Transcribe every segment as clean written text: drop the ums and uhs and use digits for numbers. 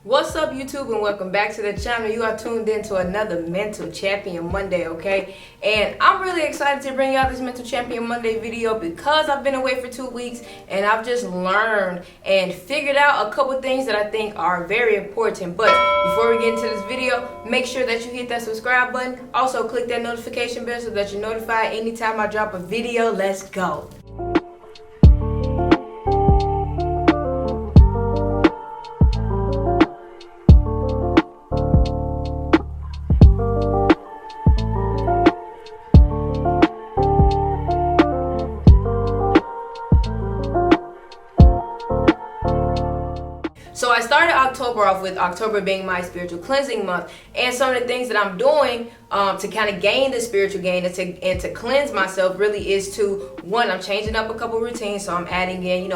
What's up, YouTube, and welcome back to the channel. You are tuned in to another Mental Champion Monday, okay? And I'm really excited to bring y'all this Mental Champion Monday video because I've been away for 2 weeks and I've just learned and figured out a couple things that I think are very important. But before we get into this video, make sure that you hit that subscribe button. Also, click that notification bell so that you're notified anytime I drop a video. Let's go. So I started October off with October being my spiritual cleansing month, and some of the things that I'm doing to kind of gain the spiritual gain and to cleanse myself really is to, one, I'm changing up a couple routines. So I'm adding in,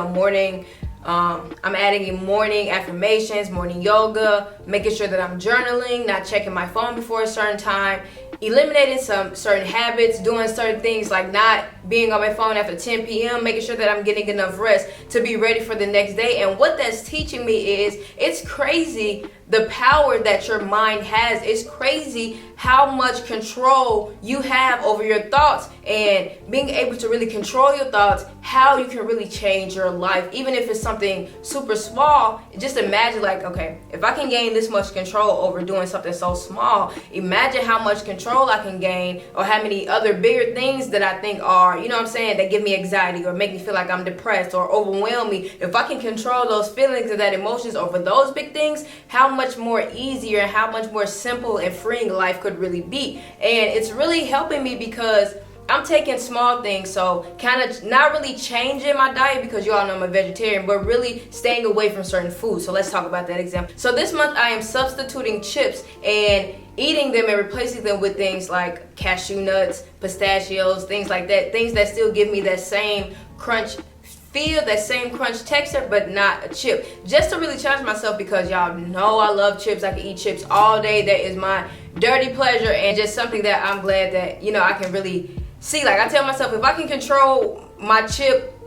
morning affirmations, morning yoga, making sure that I'm journaling, not checking my phone before a certain time, eliminating some certain habits, doing certain things like not being on my phone after 10 p.m., making sure that I'm getting enough rest to be ready for the next day. And what that's teaching me is, it's crazy the power that your mind has. It's crazy how much control you have over your thoughts, and being able to really control your thoughts, how you can really change your life, even if it's something super small. Just imagine, like, okay, if I can gain this much control over doing something so small, imagine how much control I can gain, or how many other bigger things that I think are, that give me anxiety or make me feel like I'm depressed or overwhelm me. If I can control those feelings and that emotions over those big things, how much more easier and how much more simple and freeing life could really be. And it's really helping me because I'm taking small things, so kind of not really changing my diet, because you all know I'm a vegetarian, but really staying away from certain foods. So let's talk about that example. So this month I am substituting chips and eating them and replacing them with things like cashew nuts, pistachios, things like that, things that still give me that same crunch feel, that same crunch texture, but not a chip, just to really challenge myself, because y'all know I love chips. I can eat chips all day. That is my dirty pleasure, and just something that I'm glad that I can really see. Like, I tell myself, if I can control my chip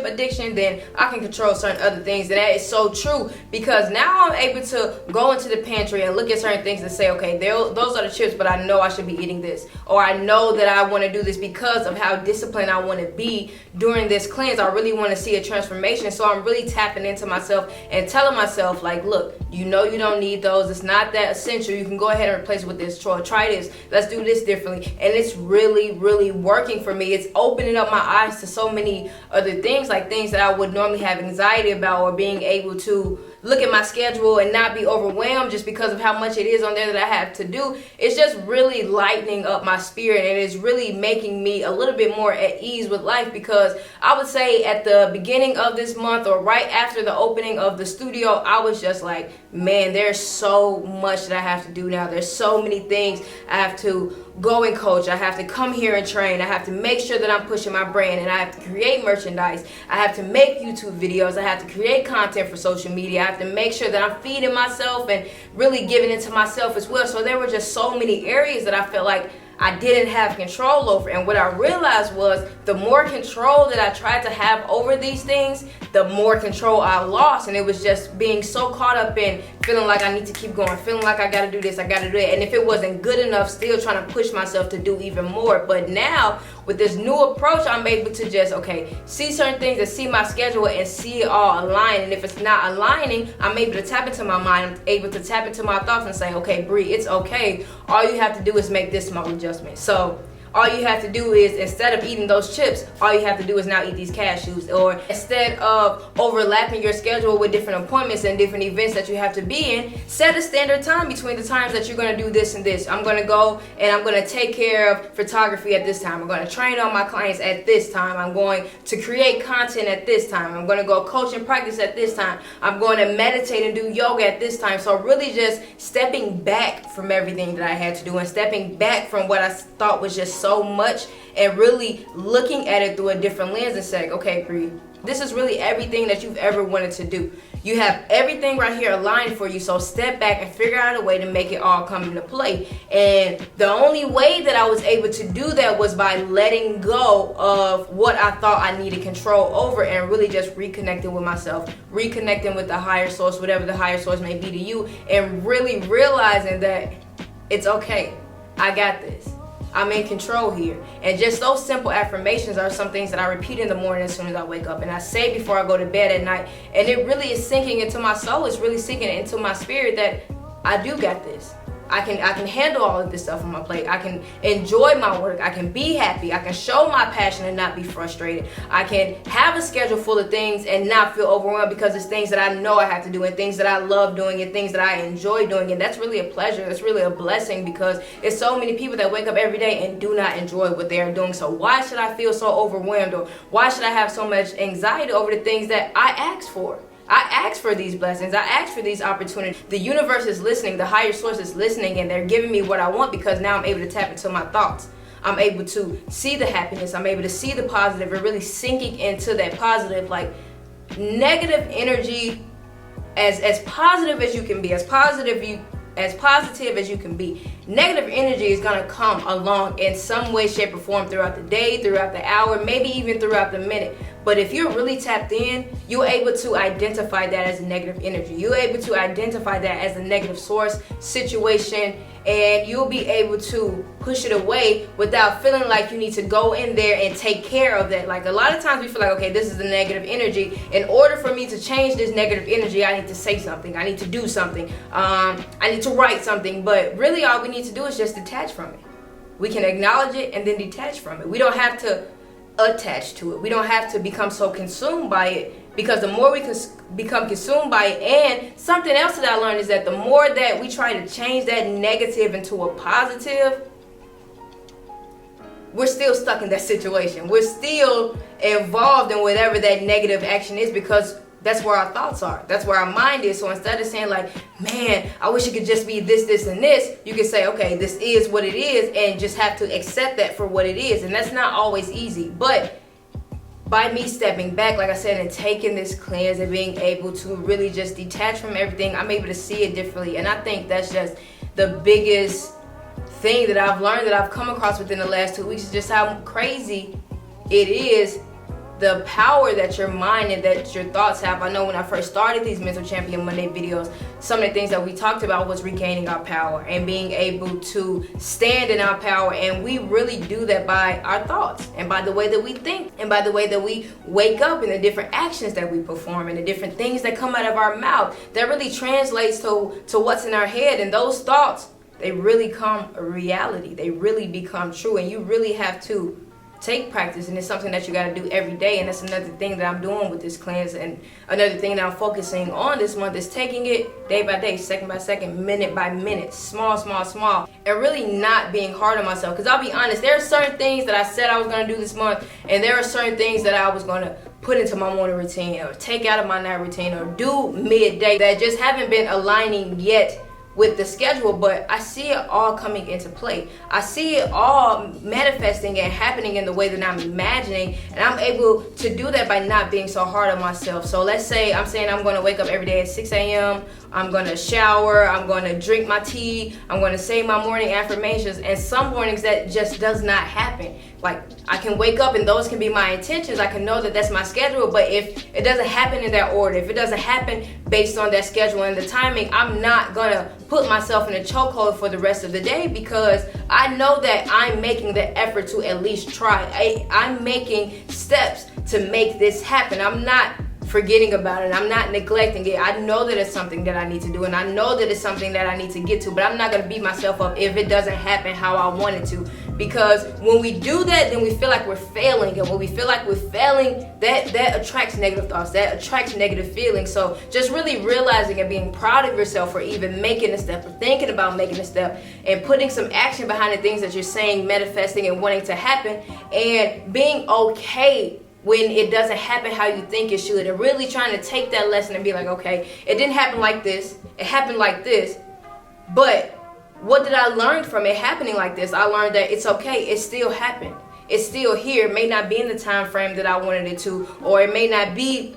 addiction, then I can control certain other things. And that is so true, because now I'm able to go into the pantry and look at certain things and say, okay, those are the chips, but I know I should be eating this, or I know that I want to do this because of how disciplined I want to be during this cleanse. I really want to see a transformation. So I'm really tapping into myself and telling myself, like, look, you don't need those. It's not that essential. You can go ahead and replace it with this. Try this. Let's do this differently. And it's really, really working for me. It's opening up my eyes to so many other things, like things that I would normally have anxiety about, or being able to look at my schedule and not be overwhelmed just because of how much it is on there that I have to do. It's just really lightening up my spirit, and it's really making me a little bit more at ease with life, because I would say at the beginning of this month, or right after the opening of the studio, I was just like, man, there's so much that I have to do now. There's so many things I have to go and coach. I have to come here and train. I have to make sure that I'm pushing my brand, and I have to create merchandise. I have to make YouTube videos. I have to create content for social media. I have to make sure that I'm feeding myself and really giving into myself as well. So there were just so many areas that I felt like I didn't have control over. And what I realized was, the more control that I tried to have over these things, the more control I lost. And it was just being so caught up in feeling like I need to keep going, feeling like I gotta do this, I gotta do it. And if it wasn't good enough, still trying to push myself to do even more. But now, with this new approach, I'm able to just, see certain things and see my schedule and see it all align. And if it's not aligning, I'm able to tap into my mind. I'm able to tap into my thoughts and say, okay, Bree, it's okay. All you have to do is make this small adjustment. So all you have to do is, instead of eating those chips, all you have to do is now eat these cashews. Or instead of overlapping your schedule with different appointments and different events that you have to be in, set a standard time between the times that you're going to do this and this. I'm going to go and I'm going to take care of photography at this time. I'm going to train on my clients at this time. I'm going to create content at this time. I'm going to go coach and practice at this time. I'm going to meditate and do yoga at this time. So really just stepping back from everything that I had to do, and stepping back from what I thought was just so much, and really looking at it through a different lens and saying, okay, Bree, this is really everything that you've ever wanted to do. You have everything right here aligned for you. So step back and figure out a way to make it all come into play. And the only way that I was able to do that was by letting go of what I thought I needed control over, and really just reconnecting with myself, reconnecting with the higher source, whatever the higher source may be to you, and really realizing that it's okay. I got this. I'm in control here. And just those simple affirmations are some things that I repeat in the morning as soon as I wake up. And I say before I go to bed at night. And it really is sinking into my soul. It's really sinking into my spirit that I do got this. I can handle all of this stuff on my plate. I can enjoy my work. I can be happy. I can show my passion and not be frustrated. I can have a schedule full of things and not feel overwhelmed because it's things that I know I have to do and things that I love doing and things that I enjoy doing. And that's really a pleasure. It's really a blessing because it's so many people that wake up every day and do not enjoy what they are doing. So why should I feel so overwhelmed, or why should I have so much anxiety over the things that I asked for? I asked for these blessings. I asked for these opportunities. The universe is listening. The higher source is listening, and they're giving me what I want because now I'm able to tap into my thoughts. I'm able to see the happiness. I'm able to see the positive and really sinking into that positive, like negative energy, as positive as you can be, as positive as you can be. Negative energy is going to come along in some way, shape, or form throughout the day, throughout the hour, maybe even throughout the minute. But if you're really tapped in, you're able to identify that as a negative energy. You're able to identify that as a negative source, situation, and you'll be able to push it away without feeling like you need to go in there and take care of that. Like a lot of times we feel like, okay, this is the negative energy. In order for me to change this negative energy, I need to say something. I need to do something. I need to write something. But really all we need to do is just detach from it. We can acknowledge it and then detach from it. We don't have to attach to it. We don't have to become so consumed by it, because the more we become consumed by it, and something else that I learned is that the more that we try to change that negative into a positive, we're still stuck in that situation. We're still involved in whatever that negative action is, because that's where our thoughts are. That's where our mind is. So instead of saying like, man, I wish it could just be this, this, and this, you can say, okay, this is what it is, and just have to accept that for what it is. And that's not always easy. But by me stepping back, like I said, and taking this cleanse and being able to really just detach from everything, I'm able to see it differently. And I think that's just the biggest thing that I've learned, that I've come across within the last 2 weeks, is just how crazy it is, the power that your mind and that your thoughts have. I know when I first started these Mental Champion Monday videos, some of the things that we talked about was regaining our power and being able to stand in our power. And we really do that by our thoughts and by the way that we think and by the way that we wake up and the different actions that we perform and the different things that come out of our mouth. That really translates to what's in our head. And those thoughts, they really come a reality. They really become true. And you really have to take practice, and it's something that you got to do every day. And that's another thing that I'm doing with this cleanse, and another thing that I'm focusing on this month is taking it day by day, second by second, minute by minute, small, and really not being hard on myself. Because I'll be honest, there are certain things that I said I was going to do this month, and there are certain things that I was going to put into my morning routine or take out of my night routine or do midday that just haven't been aligning yet with the schedule. But I see it all coming into play. I see it all manifesting and happening in the way that I'm imagining, and I'm able to do that by not being so hard on myself. So let's say I'm saying I'm going to wake up every day at 6 a.m. I'm going to shower, I'm going to drink my tea, I'm going to say my morning affirmations, and some mornings that just does not happen. Like, I can wake up and those can be my intentions. I can know that that's my schedule, but if it doesn't happen in that order, if it doesn't happen based on that schedule and the timing, I'm not gonna put myself in a chokehold for the rest of the day, because I know that I'm making the effort to at least try. I'm making steps to make this happen. I'm not forgetting about it. I'm not neglecting it. I know that it's something that I need to do, and I know that it's something that I need to get to, but I'm not going to beat myself up if it doesn't happen how I want it to, because when we do that, then we feel like we're failing, and when we feel like we're failing, that attracts negative thoughts, that attracts negative feelings. So just really realizing and being proud of yourself for even making a step, or thinking about making a step, and putting some action behind the things that you're saying, manifesting, and wanting to happen, and being okay when it doesn't happen how you think it should, and really trying to take that lesson and be like, okay, it didn't happen like this, it happened like this, but what did I learn from it happening like this? I learned that it's okay, it still happened, it's still here. It may not be in the time frame that I wanted it to, or it may not be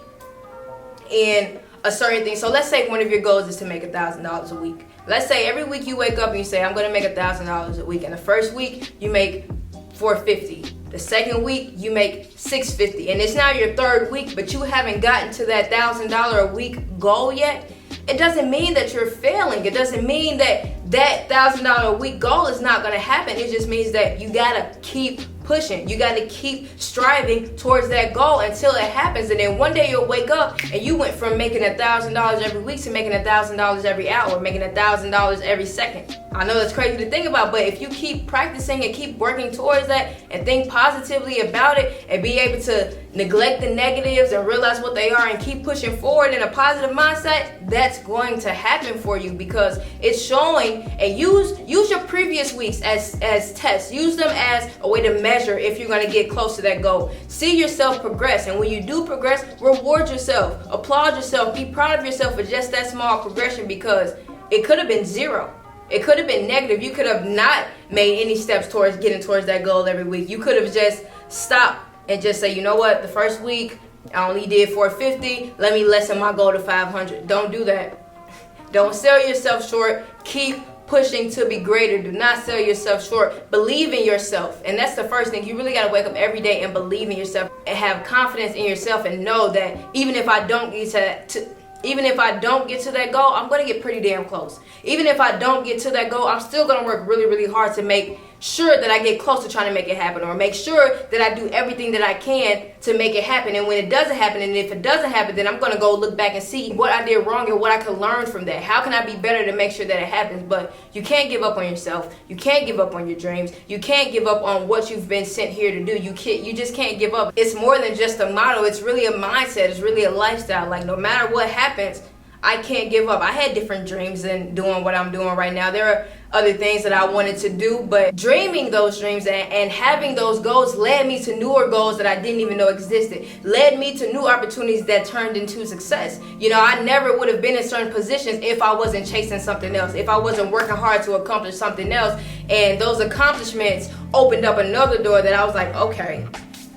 in a certain thing. So let's say one of your goals is to make $1,000 a week. Let's say every week you wake up and you say, I'm going to make $1,000 a week. And the first week you make $450. The second week you make $650. And it's now your third week, but you haven't gotten to that $1,000 a week goal yet. It doesn't mean that you're failing. It doesn't mean that that $1,000 a week goal is not going to happen. It just means that you got to keep pushing. You got to keep striving towards that goal until it happens. And then one day you'll wake up and you went from making $1,000 every week to making $1,000 every hour, making $1,000 every second. I know that's crazy to think about, but if you keep practicing and keep working towards that and think positively about it and be able to neglect the negatives and realize what they are and keep pushing forward in a positive mindset, that's going to happen for you, because it's showing. And use your previous weeks as tests. Use them as a way to measure if you're going to get close to that goal. See yourself progress, and when you do progress, reward yourself, applaud yourself, be proud of yourself for just that small progression, because it could have been zero. It could have been negative. You could have not made any steps towards getting towards that goal every week. You could have just stopped and just say, you know what, the first week I only did $450. Let me lessen my goal to $500. Don't do that. Don't sell yourself short. Keep pushing to be greater. Do not sell yourself short. Believe in yourself. And that's the first thing. You really got to wake up every day and believe in yourself and have confidence in yourself and know that even if I don't get to that goal, I'm going to get pretty damn close. Even if I don't get to that goal, I'm still going to work really, really hard to make sure that I get close to trying to make it happen, or make sure that I do everything that I can to make it happen. And when it doesn't happen, and if it doesn't happen, then I'm going to go look back and see what I did wrong and what I could learn from that. How can I be better to make sure that it happens? But you can't give up on yourself. You can't give up on your dreams. You can't give up on what you've been sent here to do. You just can't give up. It's more than just a motto. It's really a mindset. It's really a lifestyle. Like, no matter what happens, I can't give up. I had different dreams than doing what I'm doing right now. There are other things that I wanted to do, but dreaming those dreams and having those goals led me to newer goals that I didn't even know existed, led me to new opportunities that turned into success. You know, I never would have been in certain positions if I wasn't chasing something else, if I wasn't working hard to accomplish something else. And those accomplishments opened up another door that I was like, okay,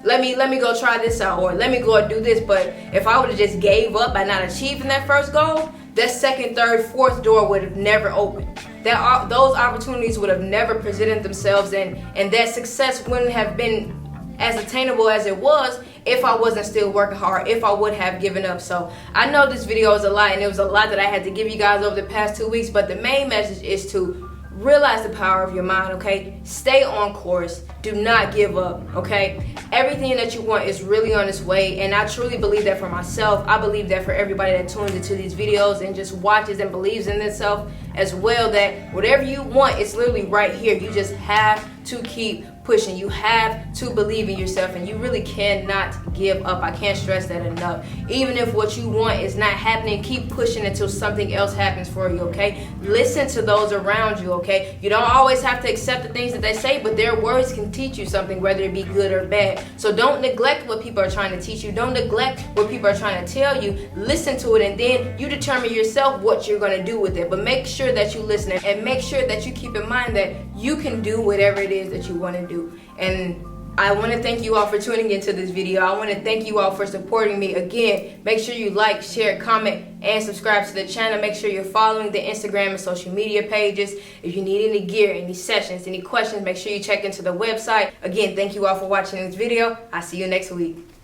let me go try this out, or let me go do this. But if I would have just gave up by not achieving that first goal, that second, third, fourth door would have never opened. Those opportunities would have never presented themselves, and that success wouldn't have been as attainable as it was if I wasn't still working hard, if I would have given up. So I know this video is a lot, and it was a lot that I had to give you guys over the past 2 weeks, but the main message is to realize the power of your mind, okay? Stay on course. Do not give up, okay? Everything that you want is really on its way, and I truly believe that for myself. I believe that for everybody that tunes into these videos and just watches and believes in themselves as well, that whatever you want, it's literally right here. You just have to keep pushing. You have to believe in yourself, and you really cannot give up. I can't stress that enough. Even if what you want is not happening, keep pushing until something else happens for you, okay? Listen to those around you, okay? You don't always have to accept the things that they say, but their words can teach you something, whether it be good or bad. So don't neglect what people are trying to teach you. Don't neglect what people are trying to tell you. Listen to it, and then you determine yourself what you're going to do with it. But make sure that you listen, and make sure that you keep in mind that you can do whatever it is that you want to do. And I want to thank you all for tuning into this video. I want to thank you all for supporting me. Again, make sure you like, share, comment, and subscribe to the channel. Make sure you're following the Instagram and social media pages. If you need any gear, any sessions, any questions, make sure you check into the website. Again, thank you all for watching this video. I'll see you next week.